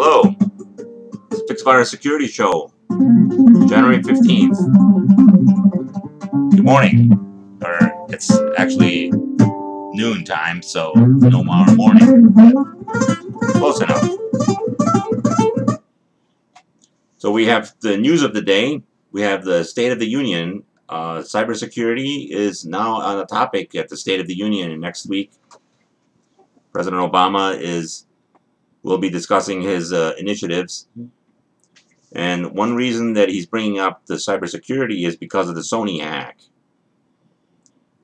Hello, it's Fix Fire Security Show, January 15th. Good morning, or it's actually noon time, so no more morning, but close enough. So we have the news of the day. We have the State of the Union. Cybersecurity is now on the topic at the State of the Union next week. President Obama will be discussing his initiatives. And one reason that he's bringing up the cybersecurity is because of the Sony hack.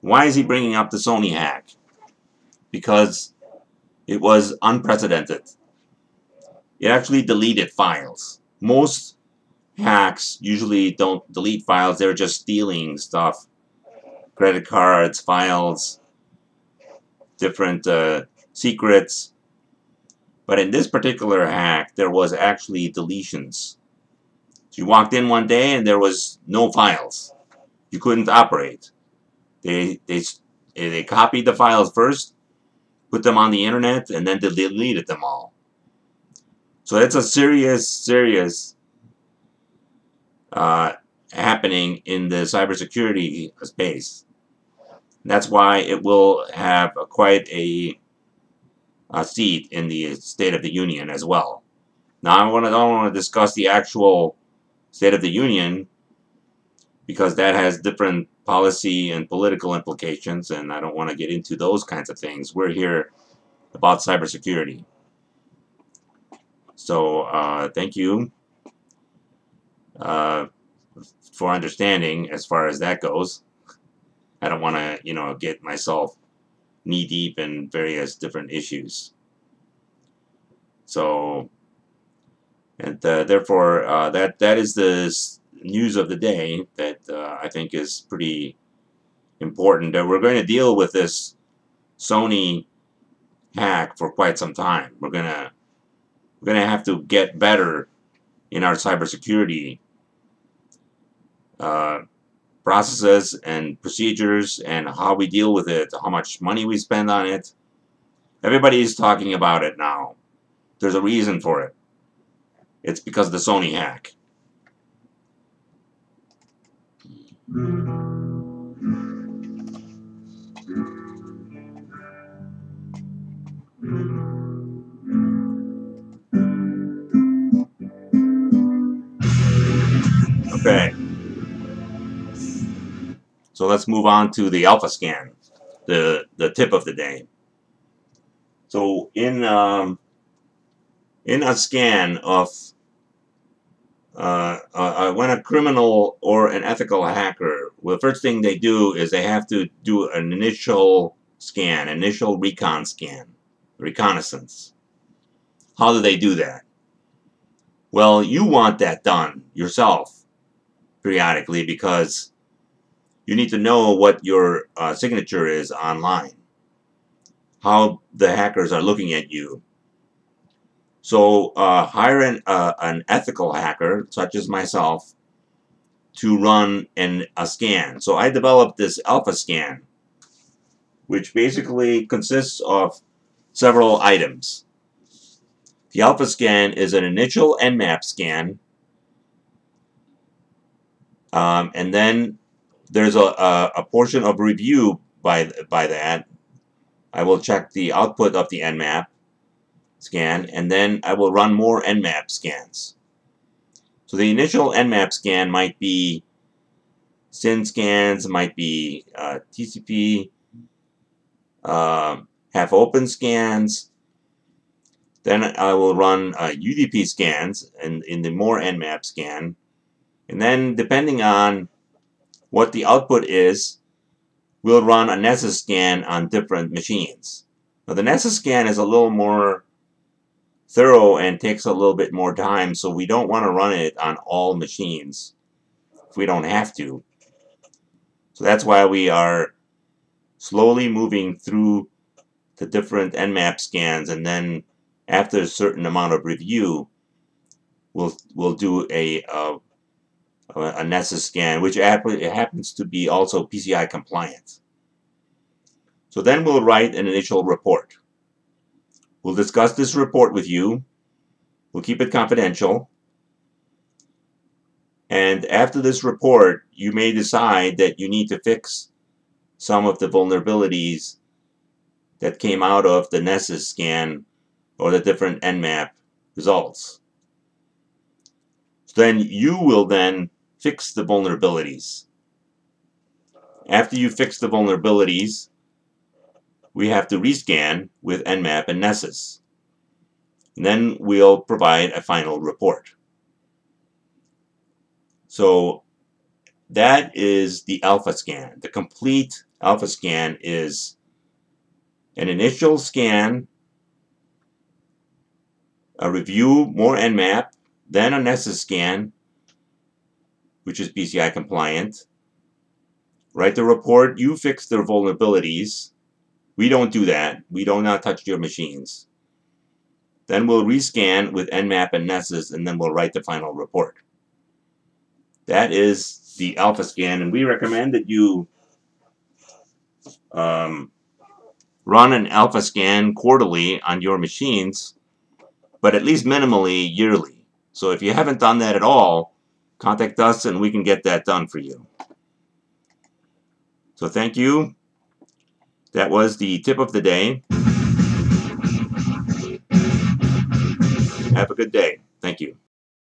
Why is he bringing up the Sony hack? Because it was unprecedented. It actually deleted files. Most hacks usually don't delete files. They're just stealing stuff. Credit cards, files, different secrets. But in this particular hack, there was actually deletions. So you walked in one day and there was no files. You couldn't operate. They copied the files first, put them on the internet, and then they deleted them all. So it's a serious happening in the cybersecurity space. And that's why it will have quite a seat in the State of the Union as well. Now, I don't want to discuss the actual State of the Union because that has different policy and political implications, and I don't want to get into those kinds of things. We're here about cybersecurity. So, thank you for understanding as far as that goes. I don't want to, get myself knee-deep in various different issues. So, and therefore, that is the news of the day that I think is pretty important. We're going to deal with this Sony hack for quite some time. We're gonna have to get better in our cybersecurity processes and procedures and how we deal with it, how much money we spend on it. Everybody is talking about it now. There's a reason for it. It's because of the Sony hack. Okay. So let's move on to the alpha scan, the tip of the day. So in a scan of when a criminal or an ethical hacker, well, the first thing they do is they have to do an initial scan, initial recon scan, reconnaissance. How do they do that? Well, you want that done yourself periodically because you need to know what your signature is online, how the hackers are looking at you. So hire an ethical hacker, such as myself, to run a scan. So I developed this alpha scan, which basically consists of several items. The alpha scan is an initial Nmap scan, and then there's a portion of review by that. I will check the output of the Nmap scan, and then I will run more Nmap scans. So the initial Nmap scan might be SYN scans, might be TCP, half-open scans. Then I will run UDP scans in the more Nmap scan. And then depending on what the output is, we'll run a Nessus scan on different machines. Now the Nessus scan is a little more thorough and takes a little bit more time, so we don't want to run it on all machines if we don't have to. So that's why we are slowly moving through the different Nmap scans, and then after a certain amount of review, we'll do a Nessus scan, which happens to be also PCI compliant. So then we'll write an initial report. We'll discuss this report with you. We'll keep it confidential. And after this report, you may decide that you need to fix some of the vulnerabilities that came out of the Nessus scan or the different Nmap results. So then you will then fix the vulnerabilities. After you fix the vulnerabilities, we have to rescan with Nmap and Nessus. And then we'll provide a final report. So that is the alpha scan. The complete alpha scan is an initial scan, a review, more Nmap, then a Nessus scan, which is PCI compliant. Write the report, you fix their vulnerabilities. We don't do that. We do not touch your machines. Then we'll rescan with Nmap and Nessus, and then we'll write the final report. That is the alpha scan, and we recommend that you run an alpha scan quarterly on your machines, but at least minimally yearly. So if you haven't done that at all, contact us and we can get that done for you. So thank you. That was the tip of the day. Have a good day. Thank you.